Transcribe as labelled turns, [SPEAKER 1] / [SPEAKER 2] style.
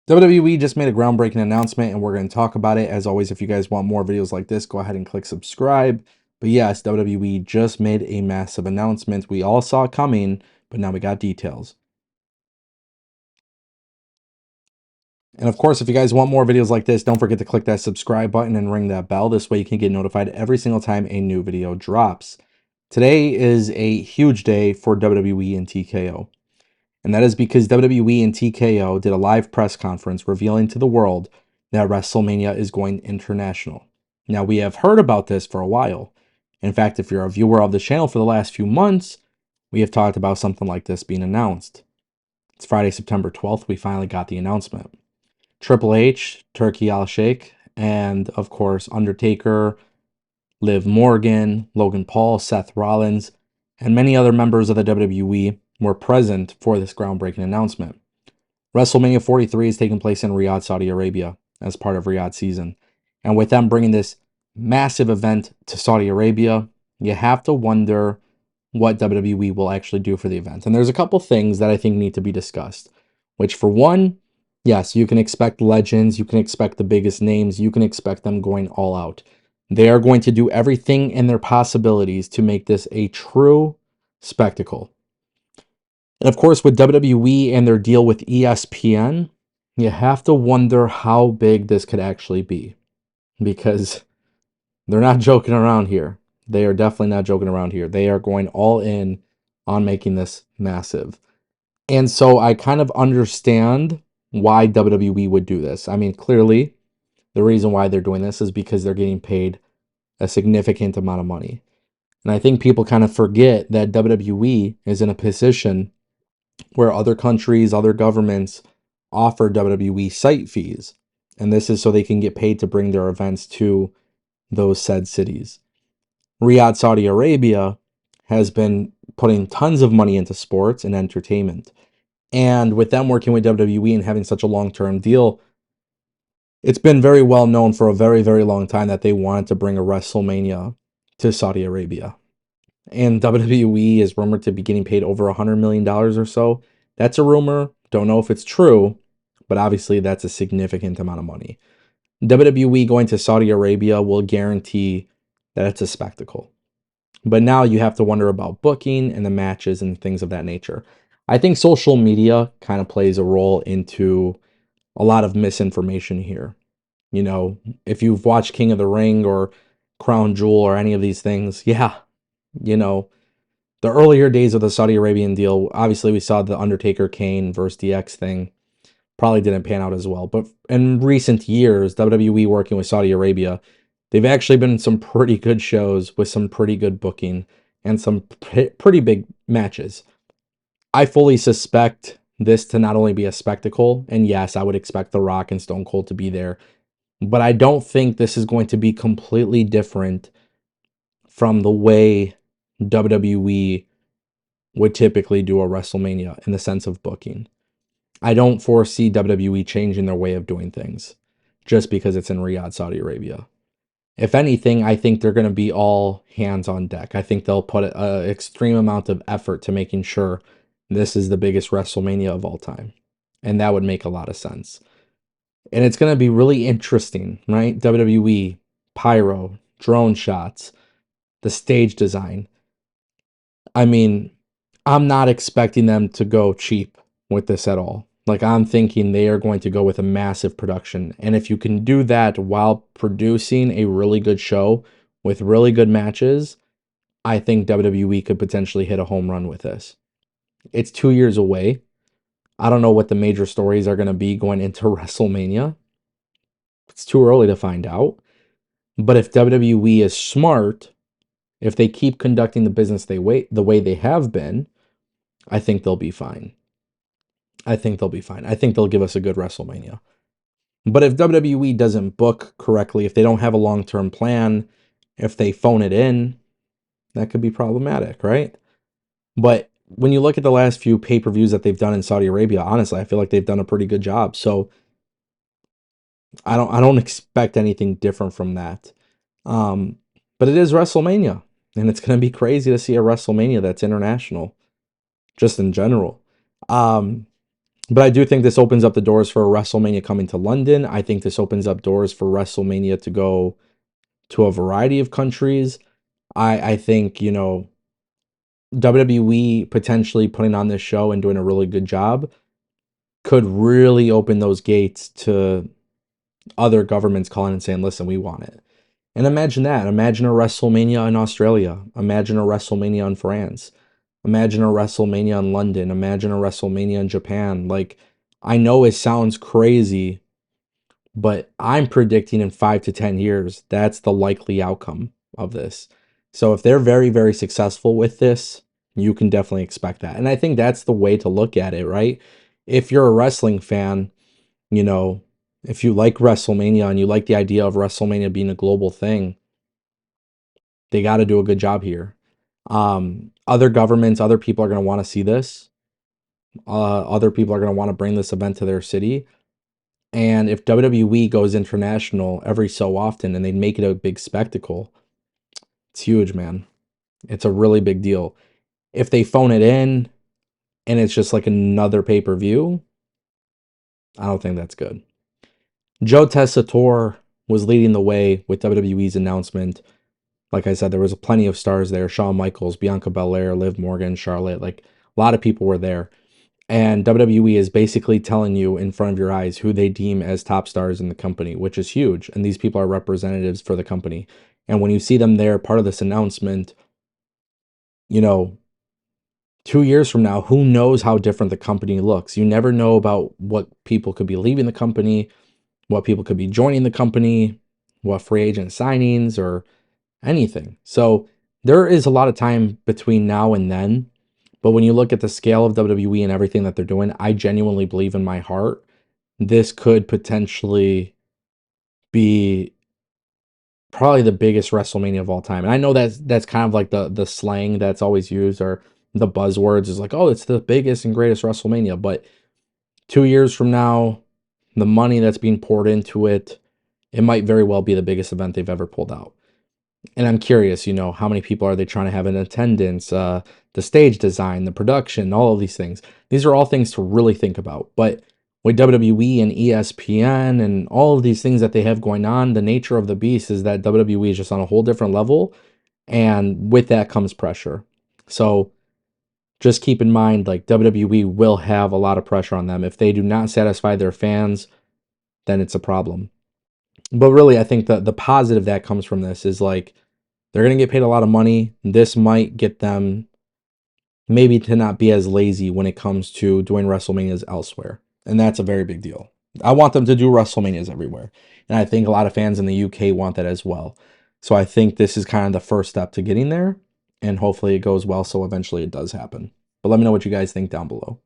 [SPEAKER 1] WWE just made a groundbreaking announcement and we're going to talk about it. As always, if you guys want more videos like this, go ahead and click subscribe. But yes, WWE just made a massive announcement. We all saw it coming, but now we got details. And of course, if you guys want more videos like this, don't forget to click that subscribe button and ring that bell. This way you can get notified every single time a new video drops. Today is a huge day for WWE and TKO. And that is because WWE and TKO did a live press conference revealing to the world that WrestleMania is going international. Now, we have heard about this for a while. In fact, if you're a viewer of the channel for the last few months, we have talked about something like this being announced. It's Friday, September 12th, we finally got the announcement. Triple H, Turkey Al Sheikh, and of course, Undertaker, Liv Morgan, Logan Paul, Seth Rollins, and many other members of the WWE were present for this groundbreaking announcement. WrestleMania 43 is taking place in Riyadh, Saudi Arabia, as part of Riyadh season. And with them bringing this massive event to Saudi Arabia, you have to wonder what WWE will actually do for the event. And there's a couple things that I think need to be discussed, which for one, yes, you can expect legends, you can expect the biggest names, you can expect them going all out. They are going to do everything in their possibilities to make this a true spectacle. And of course, with WWE and their deal with ESPN, you have to wonder how big this could actually be, because they're not joking around here. They are definitely not joking around here. They are going all in on making this massive. And so I kind of understand why WWE would do this. I mean, clearly, the reason why they're doing this is because they're getting paid a significant amount of money. And I think people kind of forget that WWE is in a position where other countries, other governments offer WWE site fees. And this is so they can get paid to bring their events to those said cities. Riyadh, Saudi Arabia has been putting tons of money into sports and entertainment. And with them working with WWE and having such a long-term deal, it's been very well known for a very, very long time that they wanted to bring a WrestleMania to Saudi Arabia. And WWE is rumored to be getting paid over $100 million or so. That's a rumor. Don't know if it's true, but obviously that's a significant amount of money. WWE going to Saudi Arabia will guarantee that it's a spectacle. But now you have to wonder about booking and the matches and things of that nature. I think social media kind of plays a role into a lot of misinformation here. You know, if you've watched King of the Ring or Crown Jewel or any of these things, yeah, you know, the earlier days of the Saudi Arabian deal, obviously we saw the Undertaker Kane versus DX thing. Probably didn't pan out as well. But in recent years, WWE working with Saudi Arabia, they've actually been in some pretty good shows with some pretty good booking and some pretty big matches. I fully suspect this to not only be a spectacle, and yes, I would expect The Rock and Stone Cold to be there, but I don't think this is going to be completely different from the way WWE would typically do a WrestleMania in the sense of booking. I don't foresee WWE changing their way of doing things just because it's in Riyadh, Saudi Arabia. If anything, I think they're going to be all hands on deck. I think they'll put an extreme amount of effort to making sure this is the biggest WrestleMania of all time. And that would make a lot of sense. And it's going to be really interesting, right? WWE, pyro, drone shots, the stage design. I mean, I'm not expecting them to go cheap with this at all. Like, I'm thinking they are going to go with a massive production. And if you can do that while producing a really good show with really good matches, I think WWE could potentially hit a home run with this. It's 2 years away. I don't know what the major stories are going to be going into WrestleMania. It's too early to find out. But if WWE is smart, if they keep conducting the business the way they have been, I think they'll be fine. I think they'll be fine. I think they'll give us a good WrestleMania. But if WWE doesn't book correctly, if they don't have a long-term plan, if they phone it in, that could be problematic, right? But when you look at the last few pay-per-views that they've done in Saudi Arabia, honestly, I feel like they've done a pretty good job. So I don't expect anything different from that. But it is WrestleMania, and it's going to be crazy to see a WrestleMania that's international, just in general. But I do think this opens up the doors for WrestleMania coming to London. I think this opens up doors for WrestleMania to go to a variety of countries. I think, WWE potentially putting on this show and doing a really good job could really open those gates to other governments calling and saying, listen, we want it. And imagine that. Imagine a WrestleMania in Australia. Imagine a WrestleMania in France. Imagine a WrestleMania in London. Imagine a WrestleMania in Japan. Like, I know it sounds crazy, but I'm predicting in 5 to 10 years, that's the likely outcome of this. So if they're very, very successful with this, you can definitely expect that. And I think that's the way to look at it, right? If you're a wrestling fan, you know, if you like WrestleMania and you like the idea of WrestleMania being a global thing, they got to do a good job here. Other governments, other people are going to want to see this. Other people are going to want to bring this event to their city. And if WWE goes international every so often and they make it a big spectacle, it's huge, man. It's a really big deal. If they phone it in and it's just like another pay-per-view, I don't think that's good. Joe Tessitore was leading the way with WWE's announcement. Like I said, there was plenty of stars there. Shawn Michaels, Bianca Belair, Liv Morgan, Charlotte. Like, a lot of people were there. And WWE is basically telling you in front of your eyes who they deem as top stars in the company, which is huge. And these people are representatives for the company. And when you see them there, part of this announcement, you know, 2 years from now, who knows how different the company looks? You never know about what people could be leaving the company, what people could be joining the company, what free agent signings or anything. So there is a lot of time between now and then. But when you look at the scale of WWE and everything that they're doing, I genuinely believe in my heart this could potentially be probably the biggest WrestleMania of all time. And I know that's kind of like the slang that's always used or the buzzwords is like, oh, it's the biggest and greatest WrestleMania. But 2 years from now, the money that's being poured into it, it might very well be the biggest event they've ever pulled out. And I'm curious, how many people are they trying to have in attendance, the stage design, the production, all of these things. These are all things to really think about. But with WWE and ESPN and all of these things that they have going on, the nature of the beast is that WWE is just on a whole different level. And with that comes pressure. So just keep in mind, like, WWE will have a lot of pressure on them. If they do not satisfy their fans, then it's a problem. But really, I think the positive that comes from this is like, they're going to get paid a lot of money. This might get them maybe to not be as lazy when it comes to doing WrestleManias elsewhere. And that's a very big deal. I want them to do WrestleManias everywhere. And I think a lot of fans in the UK want that as well. So I think this is kind of the first step to getting there. And hopefully it goes well so eventually it does happen. But let me know what you guys think down below.